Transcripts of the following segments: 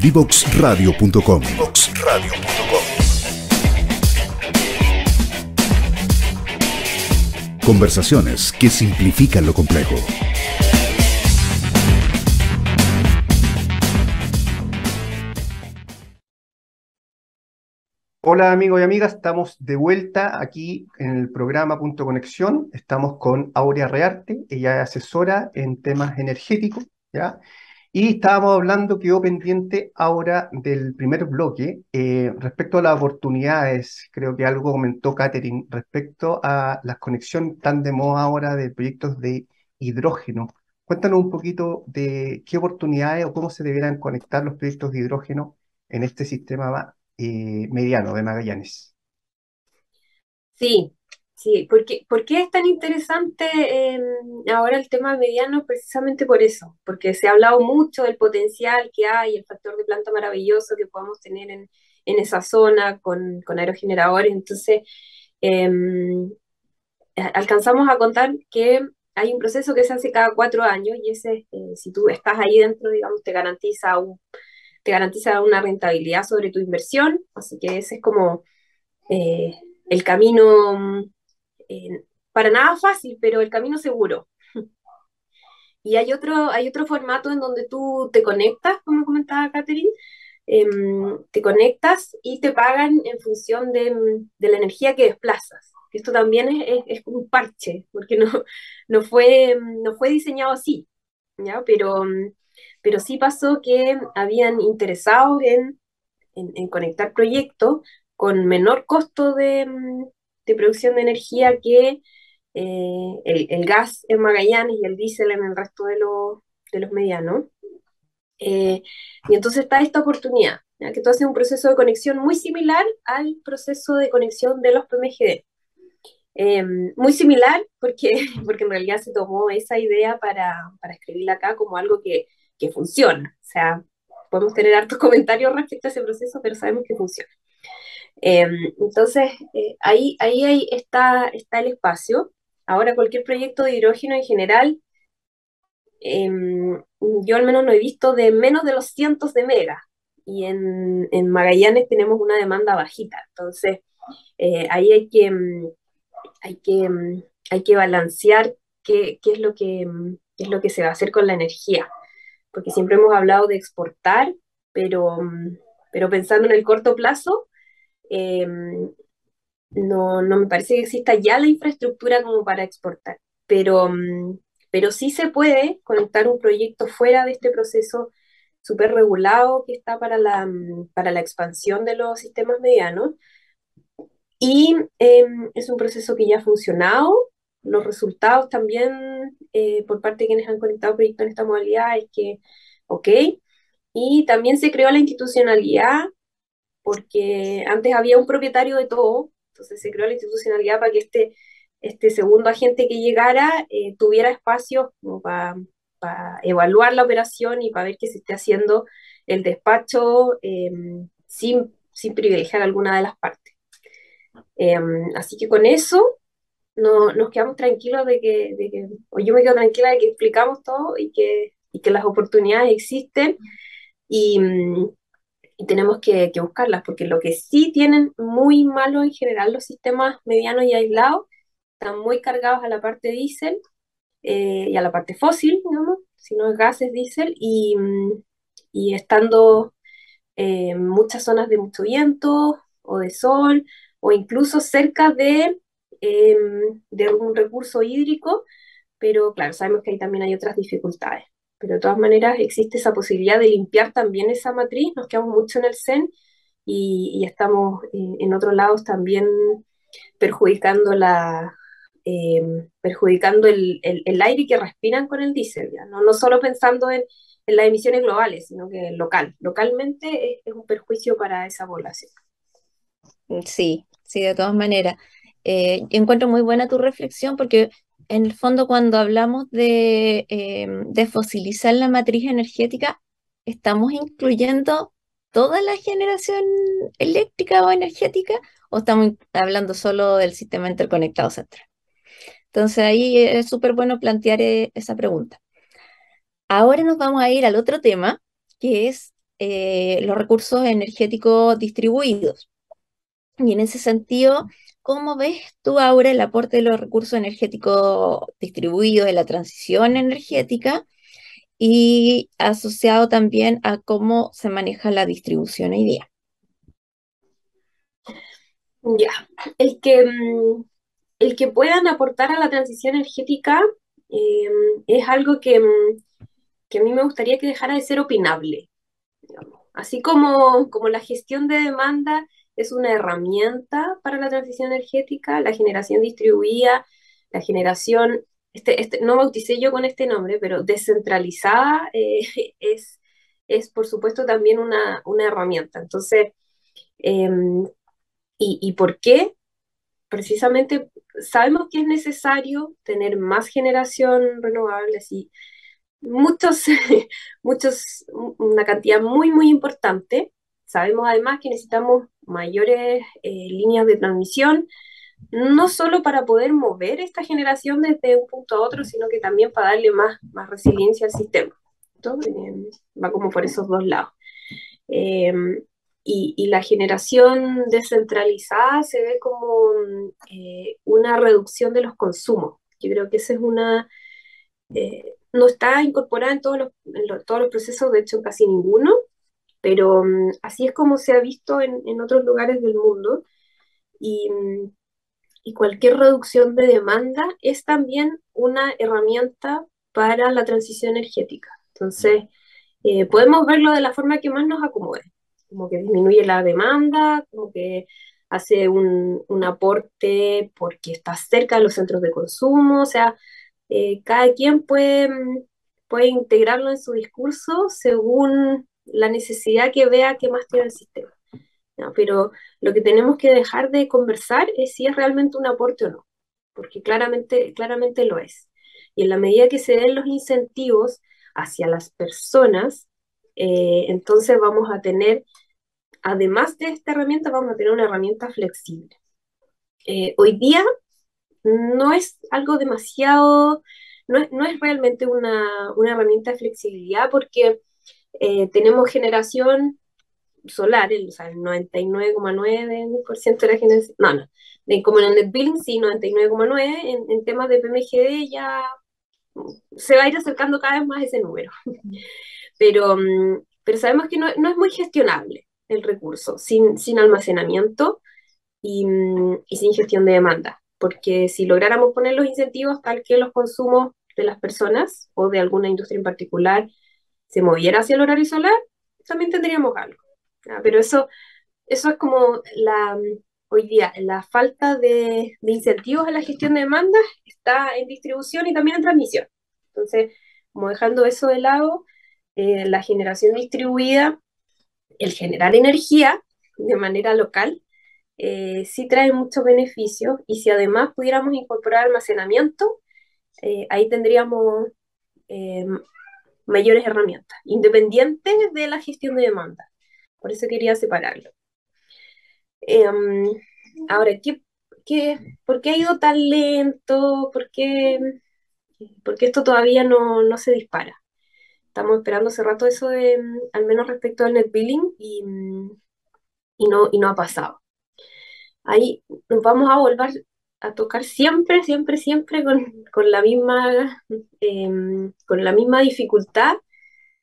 Divoxradio.com. Conversaciones que simplifican lo complejo. Hola amigos y amigas, estamos de vuelta aquí en el programa Punto Conexión. Estamos con Aurea Rearte, ella es asesora en temas energéticos, ¿ya? Y estábamos hablando, quedó pendiente ahora del primer bloque, respecto a las oportunidades. Creo que algo comentó Catherine respecto a las conexiones tan de moda ahora de proyectos de hidrógeno. Cuéntanos un poquito de qué oportunidades o cómo se debieran conectar los proyectos de hidrógeno en este sistema mediano de Magallanes. Sí, sí. ¿Por qué es tan interesante ahora el tema mediano? Precisamente por eso, porque se ha hablado mucho del potencial que hay, el factor de planta maravilloso que podemos tener en esa zona con aerogeneradores. Entonces, alcanzamos a contar que hay un proceso que se hace cada 4 años y ese, si tú estás ahí dentro, digamos, te garantiza una rentabilidad sobre tu inversión. Así que ese es como eh, el camino, para nada fácil, pero el camino seguro. Y hay otro formato en donde tú te conectas, como comentaba Catherine, te conectas y te pagan en función de la energía que desplazas. Esto también es un parche, porque no fue diseñado así, ¿ya? Pero sí pasó que habían interesados en conectar proyectos con menor costo de producción de energía que el gas en Magallanes y el diésel en el resto de los medianos. Eh, y entonces está esta oportunidad, ¿ya? Que tú haces un proceso de conexión muy similar al proceso de conexión de los PMGD. Muy similar porque, porque en realidad se tomó esa idea para escribirla acá como algo que funciona. O sea, podemos tener hartos comentarios respecto a ese proceso, pero sabemos que funciona. Eh, entonces, ahí está el espacio. Ahora, cualquier proyecto de hidrógeno en general, eh, yo al menos no he visto de menos de los cientos de megas. Y en Magallanes tenemos una demanda bajita. Entonces, ahí hay que, hay que balancear qué es qué es lo que se va a hacer con la energía. Porque siempre hemos hablado de exportar, pero pensando en el corto plazo, eh, no me parece que exista ya la infraestructura como para exportar, pero sí se puede conectar un proyecto fuera de este proceso súper regulado que está para la expansión de los sistemas medianos. Y es un proceso que ya ha funcionado. Los resultados también por parte de quienes han conectado proyectos en esta modalidad es que, ok. Y también se creó la institucionalidad porque antes había un propietario de todo, entonces se creó la institucionalidad para que este segundo agente que llegara tuviera espacios como para evaluar la operación y para ver que se esté haciendo el despacho sin privilegiar alguna de las partes. Eh, Así que con eso nos quedamos tranquilos o yo me quedo tranquila de que explicamos todo y que las oportunidades existen y, y tenemos que buscarlas, porque lo que sí tienen muy malo en general los sistemas medianos y aislados, están muy cargados a la parte diésel y a la parte fósil, digamos, si no es gases diésel, y estando en muchas zonas de mucho viento o de sol, o incluso cerca eh, de un recurso hídrico, pero claro, sabemos que ahí también hay otras dificultades. Pero de todas maneras existe esa posibilidad de limpiar también esa matriz, nos quedamos mucho en el CEN y estamos en otros lados también perjudicando perjudicando el aire que respiran con el diésel, ¿ya? No solo pensando en las emisiones globales, sino que localmente es un perjuicio para esa población. Sí, sí, de todas maneras. Encuentro muy buena tu reflexión porque en el fondo cuando hablamos de fosilizar la matriz energética, estamos incluyendo toda la generación eléctrica o energética o estamos hablando solo del sistema interconectado central. Entonces ahí es súper bueno plantear esa pregunta. Ahora nos vamos a ir al otro tema, que es los recursos energéticos distribuidos. Y en ese sentido, ¿cómo ves tú, Aura, el aporte de los recursos energéticos distribuidos en la transición energética y asociado también a cómo se maneja la distribución hoy día? Ya, el que, el que puedan aportar a la transición energética es algo que a mí me gustaría que dejara de ser opinable, digamos. Así como la gestión de demanda es una herramienta para la transición energética, la generación distribuida, la generación, no bauticé yo con este nombre, pero descentralizada es por supuesto también una herramienta. Entonces, ¿y por qué? Precisamente sabemos que es necesario tener más generación renovable, y muchos, una cantidad muy, muy importante. Sabemos además que necesitamos mayores líneas de transmisión, no solo para poder mover esta generación desde un punto a otro, sino que también para darle más resiliencia al sistema. Entonces, va como por esos dos lados. Eh, y la generación descentralizada se ve como una reducción de los consumos. Yo creo que esa es no está incorporada en todos los procesos, de hecho en casi ninguno, pero así es como se ha visto en otros lugares del mundo. Y, y cualquier reducción de demanda es también una herramienta para la transición energética. Entonces, podemos verlo de la forma que más nos acomode, como que disminuye la demanda, como que hace un aporte porque está cerca de los centros de consumo, o sea, cada quien puede integrarlo en su discurso según la necesidad que vea que más tiene el sistema. ¿No? Pero lo que tenemos que dejar de conversar es si es realmente un aporte o no, porque claramente lo es. Y en la medida que se den los incentivos hacia las personas, entonces vamos a tener, además de esta herramienta, vamos a tener una herramienta flexible. Hoy día no es algo demasiado, no es realmente una herramienta de flexibilidad porque tenemos generación solar, o sea, el 99,9% de la generación, como en el net billing, sí, 99,9%, en temas de PMGD ya se va a ir acercando cada vez más ese número. Pero sabemos que no es muy gestionable el recurso sin almacenamiento y sin gestión de demanda, porque si lográramos poner los incentivos tal que los consumos de las personas o de alguna industria en particular se moviera hacia el horario solar, también tendríamos algo. Pero eso es como hoy día la falta de incentivos a la gestión de demandas está en distribución y también en transmisión. Entonces, como dejando eso de lado, la generación distribuida, el generar energía de manera local, sí trae muchos beneficios y si además pudiéramos incorporar almacenamiento, ahí tendríamos eh, mayores herramientas, independientes de la gestión de demanda. Por eso quería separarlo. Ahora, ¿por qué ha ido tan lento? ¿Por qué esto todavía no se dispara? Estamos esperando hace rato eso al menos respecto al net billing, y no ha pasado. Ahí nos vamos a volver a tocar siempre, siempre, siempre con con la misma dificultad,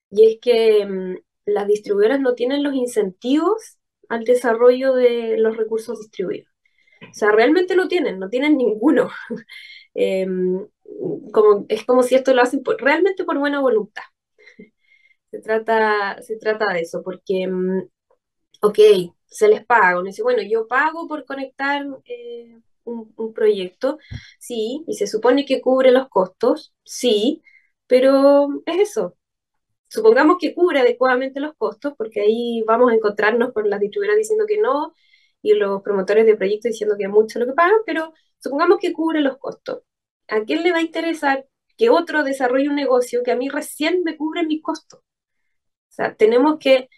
y es que las distribuidoras no tienen los incentivos al desarrollo de los recursos distribuidos. O sea, realmente no tienen ninguno. Es como si esto lo hacen realmente por buena voluntad. Se trata de eso, porque, ok, se les paga. Uno dice, bueno, yo pago por conectar un proyecto, sí, y se supone que cubre los costos, sí, pero es eso. Supongamos que cubre adecuadamente los costos, porque ahí vamos a encontrarnos con las distribuidoras diciendo que no y los promotores de proyectos diciendo que es mucho lo que pagan, pero supongamos que cubre los costos. ¿A quién le va a interesar que otro desarrolle un negocio que a mí recién me cubre mis costos? O sea, tienen que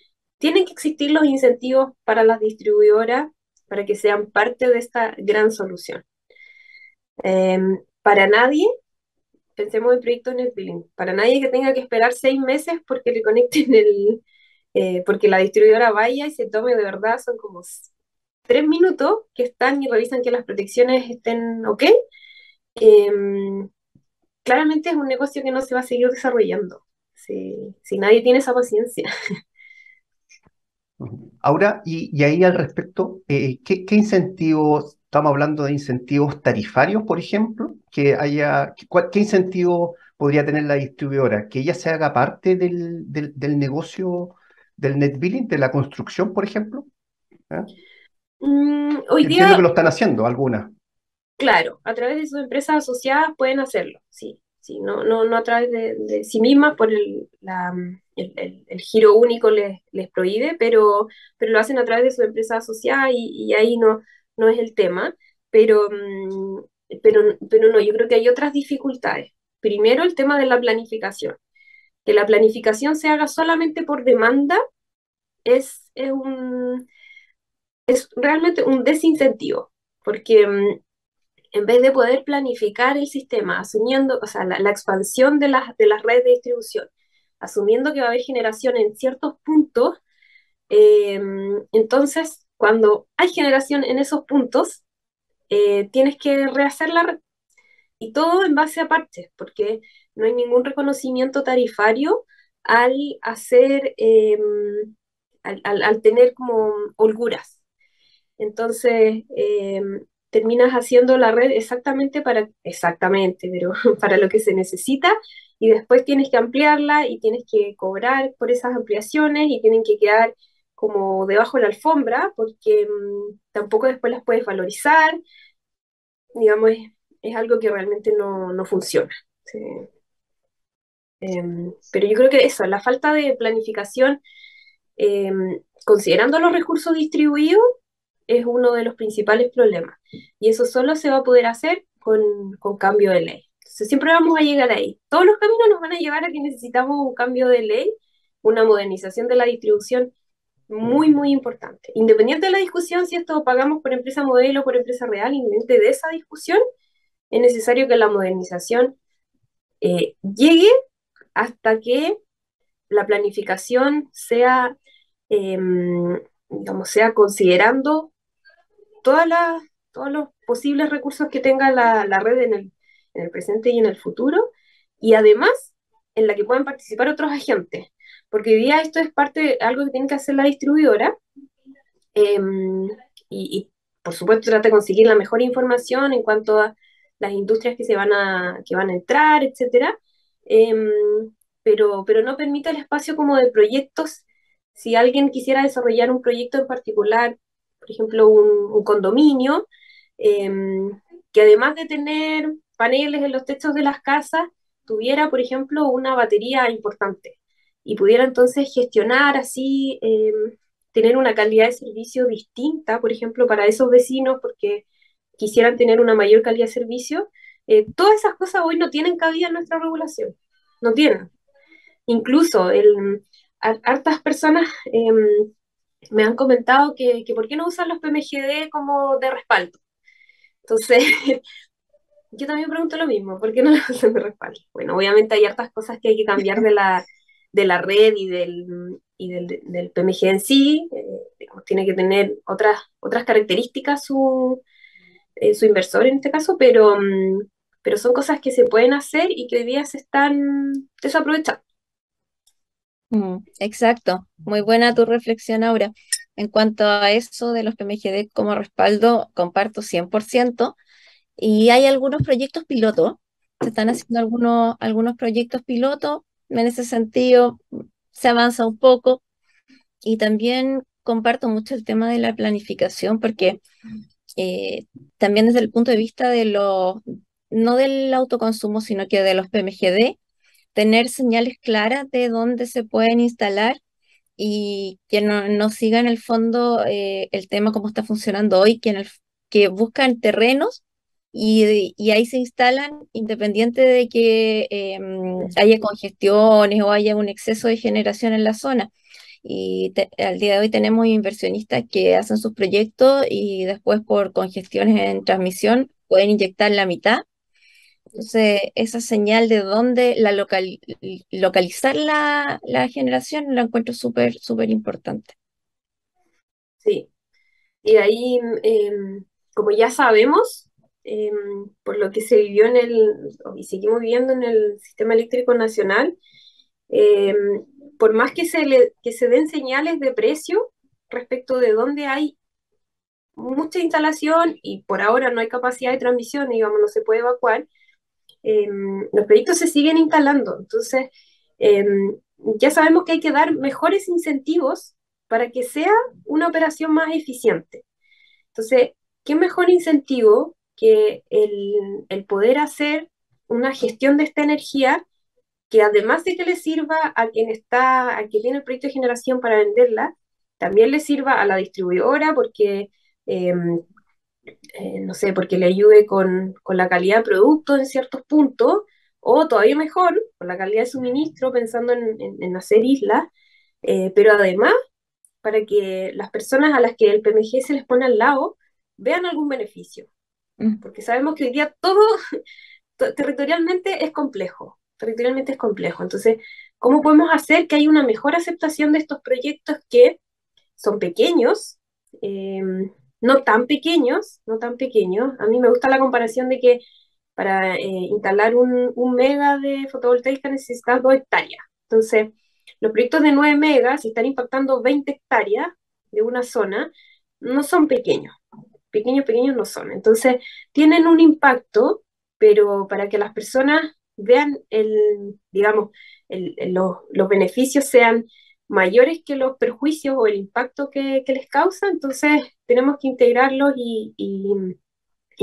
existir los incentivos para las distribuidoras para que sean parte de esta gran solución. Para nadie, pensemos en proyectos NetBilling, para nadie que tenga que esperar 6 meses porque le conecten porque la distribuidora vaya y se tome de verdad, son como 3 minutos que están y revisan que las protecciones estén ok. em, Claramente es un negocio que no se va a seguir desarrollando si nadie tiene esa paciencia. Ujú. Ahora, y ahí al respecto, ¿qué incentivos, estamos hablando de incentivos tarifarios, por ejemplo, que haya, qué incentivo podría tener la distribuidora? ¿Que ella se haga parte del negocio del net billing, de la construcción, por ejemplo? ¿Ah? Hoy Entiendo que día, lo están haciendo algunas. claro, a través de sus empresas asociadas pueden hacerlo, sí, sí, no a través de sí mismas por el giro único les prohíbe, pero lo hacen a través de su empresa asociada y ahí no es el tema, pero, pero no, yo creo que hay otras dificultades. Primero, el tema de la planificación. Que la planificación se haga solamente por demanda es realmente un desincentivo, porque en vez de poder planificar el sistema, asumiendo, o sea, la expansión de las redes de distribución, asumiendo que va a haber generación en ciertos puntos, eh, entonces cuando hay generación en esos puntos, tienes que rehacer la red y todo en base a parches, porque no hay ningún reconocimiento tarifario al hacer, al tener como holguras. Entonces, terminas haciendo la red exactamente, pero para lo que se necesita y después tienes que ampliarla y tienes que cobrar por esas ampliaciones y tienen que quedar como debajo de la alfombra porque tampoco después las puedes valorizar, digamos, es algo que realmente no funciona. Sí. Pero yo creo que eso, la falta de planificación, considerando los recursos distribuidos, es uno de los principales problemas. Y eso solo se va a poder hacer con cambio de ley. Entonces, siempre vamos a llegar ahí. Todos los caminos nos van a llevar a que necesitamos un cambio de ley, una modernización de la distribución muy, muy importante. Independiente de la discusión, si esto pagamos por empresa modelo o por empresa real, independiente de esa discusión, es necesario que la modernización llegue hasta que la planificación sea, digamos, sea considerando todas las, todos los posibles recursos que tenga la red en el presente y en el futuro, y además en la que puedan participar otros agentes, porque hoy día esto es parte de algo que tiene que hacer la distribuidora, eh, y por supuesto trata de conseguir la mejor información en cuanto a las industrias que van a entrar, etcétera, eh, pero no permite el espacio como de proyectos. Si alguien quisiera desarrollar un proyecto en particular, por ejemplo, un condominio, eh, que además de tener paneles en los techos de las casas, tuviera, por ejemplo, una batería importante y pudiera entonces gestionar así, tener una calidad de servicio distinta, por ejemplo, para esos vecinos, porque quisieran tener una mayor calidad de servicio. Todas esas cosas hoy no tienen cabida en nuestra regulación, no tienen. Incluso hartas personas me han comentado que por qué no usan los PMGD como de respaldo. Entonces, yo también pregunto lo mismo, ¿por qué no los usan de respaldo? Bueno, obviamente hay hartas cosas que hay que cambiar de la red y del PMG en sí. Digamos, tiene que tener otras características su inversor en este caso, pero son cosas que se pueden hacer y que hoy día se están desaprovechando. Exacto, muy buena tu reflexión, Aura. En cuanto a eso de los PMGD como respaldo, comparto 100%. Y hay algunos proyectos piloto, se están haciendo algunos proyectos piloto, en ese sentido se avanza un poco. Y también comparto mucho el tema de la planificación, porque eh, también desde el punto de vista no del autoconsumo, sino que de los PMGD, tener señales claras de dónde se pueden instalar y que no siga en el fondo el tema como está funcionando hoy, que buscan terrenos y ahí se instalan independiente de que haya congestiones o haya un exceso de generación en la zona. Y al día de hoy tenemos inversionistas que hacen sus proyectos y después por congestiones en transmisión pueden inyectar la mitad Entonces, esa señal de dónde localizar la generación la encuentro súper, súper importante. Sí. Y ahí, como ya sabemos, por lo que se vivió y seguimos viviendo en el sistema eléctrico nacional, em, por más que se den señales de precio respecto de dónde hay mucha instalación y por ahora no hay capacidad de transmisión, digamos, no se puede evacuar, los proyectos se siguen instalando. Entonces, ya sabemos que hay que dar mejores incentivos para que sea una operación más eficiente. Entonces, ¿qué mejor incentivo que el poder hacer una gestión de esta energía que además de que le sirva a quien tiene el proyecto de generación para venderla, también le sirva a la distribuidora porque, eh, no sé, porque le ayude con la calidad de producto en ciertos puntos, o todavía mejor, con la calidad de suministro, pensando en hacer islas, pero además para que las personas a las que el PMG se les pone al lado vean algún beneficio, Mm. porque sabemos que hoy día todo territorialmente es complejo, territorialmente es complejo. Entonces, ¿cómo podemos hacer que haya una mejor aceptación de estos proyectos que son pequeños, eh, no tan pequeños, no tan pequeños? A mí me gusta la comparación de que para instalar un mega de fotovoltaica necesitas 2 hectáreas. Entonces, los proyectos de 9 megas, si están impactando 20 hectáreas de una zona, no son pequeños. Pequeños, pequeños no son. Entonces, tienen un impacto, pero para que las personas vean digamos, los beneficios sean mayores que los perjuicios o el impacto que les causa, entonces tenemos que integrarlos y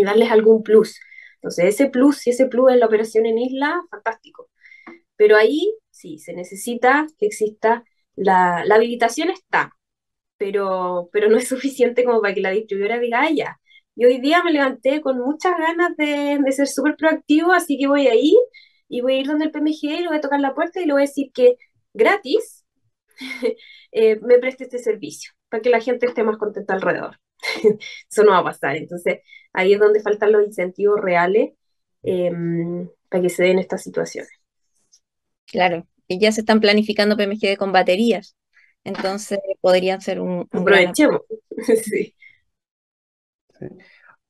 darles algún plus. Entonces, ese plus, si ese plus es la operación en isla, fantástico. Pero ahí sí, se necesita que exista, la habilitación está, pero no es suficiente como para que la distribuidora diga, ah, ya. Y hoy día me levanté con muchas ganas de ser súper proactivo, así que voy a ir y voy a ir donde el PMG y le voy a tocar la puerta y le voy a decir que gratis me preste este servicio, para que la gente esté más contenta alrededor. Eso no va a pasar. Entonces, ahí es donde faltan los incentivos reales eh, para que se den estas situaciones. Claro, y ya se están planificando PMG con baterías, entonces podrían ser un gran aporte. Aprovechemos. Sí. Sí.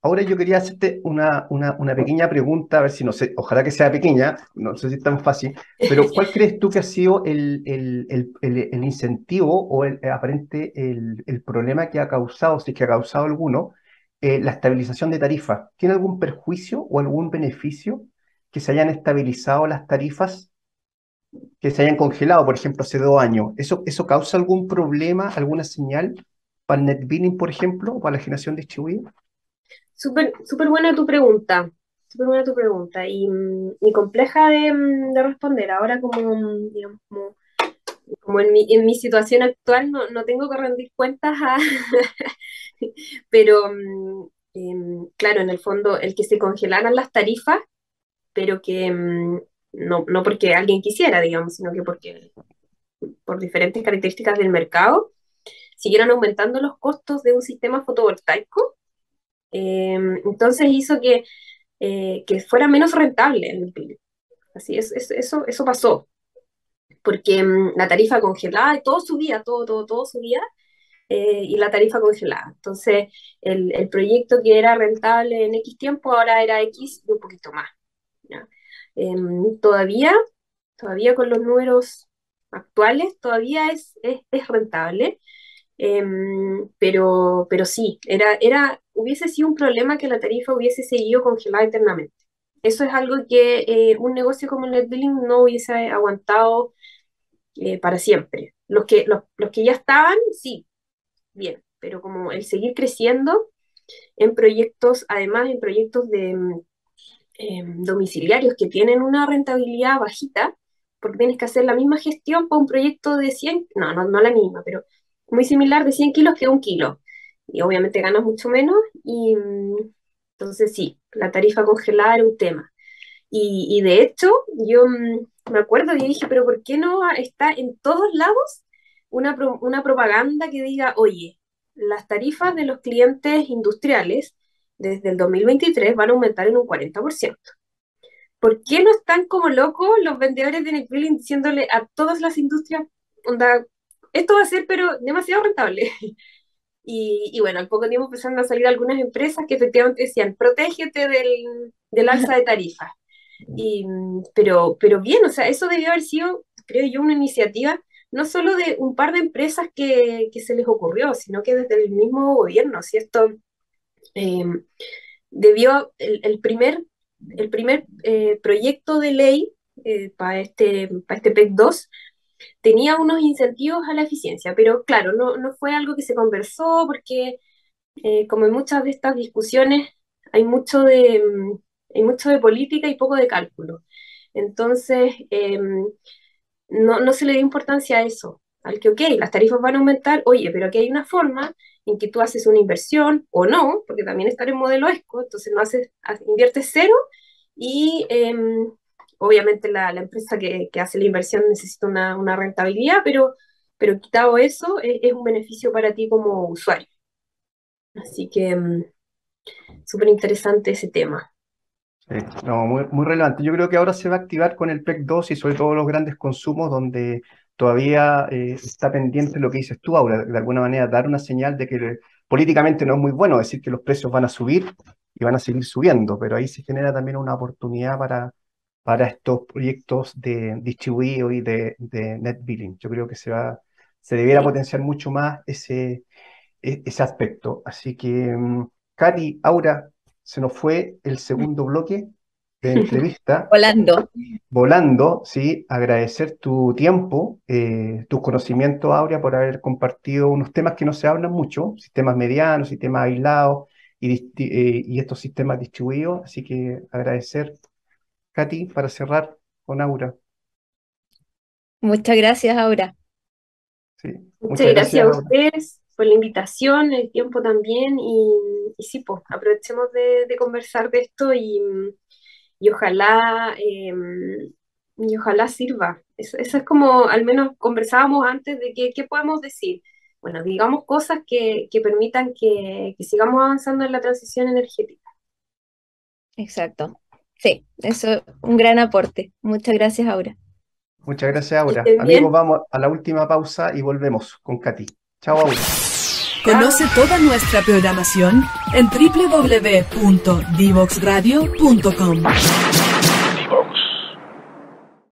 Ahora yo quería hacerte una pequeña pregunta, a ver si no sé, ojalá que sea pequeña, no sé si es tan fácil, pero ¿cuál crees tú que ha sido el incentivo o el aparente el problema que ha causado, si es que ha causado alguno, la estabilización de tarifas? ¿Tiene algún perjuicio o algún beneficio que se hayan estabilizado las tarifas, que se hayan congelado, por ejemplo, hace 2 años? ¿Eso causa algún problema, alguna señal para el net billing, por ejemplo, o para la generación distribuida? Súper, súper buena tu pregunta. Súper buena tu pregunta y compleja de responder. Ahora digamos, como en mi situación actual no tengo que rendir cuentas pero claro, en el fondo el que se congelaran las tarifas, pero que no porque alguien quisiera, digamos, sino que porque por diferentes características del mercado siguieron aumentando los costos de un sistema fotovoltaico, entonces hizo que fuera menos rentable el bill. Así eso pasó, porque la tarifa congelada y todo subía, todo subía, y la tarifa congelada. Entonces, el proyecto que era rentable en X tiempo ahora era X y un poquito más. ¿Ya? Todavía, todavía con los números actuales, todavía es rentable, pero sí, hubiese sido un problema que la tarifa hubiese seguido congelada eternamente. Eso es algo que un negocio como el NetBilling no hubiese aguantado para siempre. Los que ya estaban, sí, bien, pero como el seguir creciendo en proyectos, además en proyectos domiciliarios que tienen una rentabilidad bajita, porque tienes que hacer la misma gestión para un proyecto de 100, no la misma, pero muy similar de 100 kilos que 1 kilo. Y obviamente ganas mucho menos y entonces sí, la tarifa congelada era un tema. Y de hecho, yo me acuerdo y dije, pero ¿por qué no está en todos lados una propaganda que diga, oye, las tarifas de los clientes industriales desde el 2023 van a aumentar en un 40%? ¿por qué no están como locos los vendedores de NetBilling diciéndole a todas las industrias, onda, esto va a ser pero demasiado rentable? Y bueno, al poco tiempo empezaron a salir algunas empresas que efectivamente decían, protégete del alza de tarifas. Pero bien, o sea, eso debió haber sido, creo yo, una iniciativa no solo de un par de empresas que se les ocurrió, sino que desde el mismo gobierno, ¿cierto? Eh, el primer proyecto de ley para este PEC 2 tenía unos incentivos a la eficiencia, pero claro, no fue algo que se conversó porque, como en muchas de estas discusiones, hay mucho de política y poco de cálculo. Entonces, no se le dio importancia a eso, al que, ok, las tarifas van a aumentar, oye, pero aquí hay una forma en que tú haces una inversión o no, porque también está en modelo ESCO, entonces inviertes cero y obviamente la empresa que hace la inversión necesita una rentabilidad, pero quitado eso, es un beneficio para ti como usuario. Así que súper interesante ese tema. Sí, no, muy relevante. Yo creo que ahora se va a activar con el PEC 2 y sobre todo los grandes consumos donde todavía está pendiente lo que dices tú, Aura, de alguna manera dar una señal de que políticamente no es muy bueno decir que los precios van a subir y van a seguir subiendo, pero ahí se genera también una oportunidad para estos proyectos de distribuido y de net billing. Yo creo que se debiera Sí. potenciar mucho más ese aspecto. Así que, Katy, Aura, se nos fue el segundo bloque de entrevista Volando. volando, ¿sí? Agradecer tu tiempo, tus conocimientos, Aurea, por haber compartido unos temas que no se hablan mucho, sistemas medianos, sistemas aislados y estos sistemas distribuidos. Así que agradecer, Katy, para cerrar con Aura. Muchas gracias, Aura. ¿Sí? Muchas Muchas gracias gracias, a Aura. ustedes por la invitación, el tiempo también, y sí, pues, aprovechemos de conversar de esto y ojalá sirva. Eso es como, al menos conversábamos antes de qué podemos decir. Bueno, digamos cosas que permitan que sigamos avanzando en la transición energética. Exacto. Sí, eso es un gran aporte. Muchas gracias, Aura. Muchas gracias, Que Aura. estén Amigos, bien. vamos a la última pausa y volvemos con Katy. Chao, Aura. Conoce toda nuestra programación en www.divoxradio.com.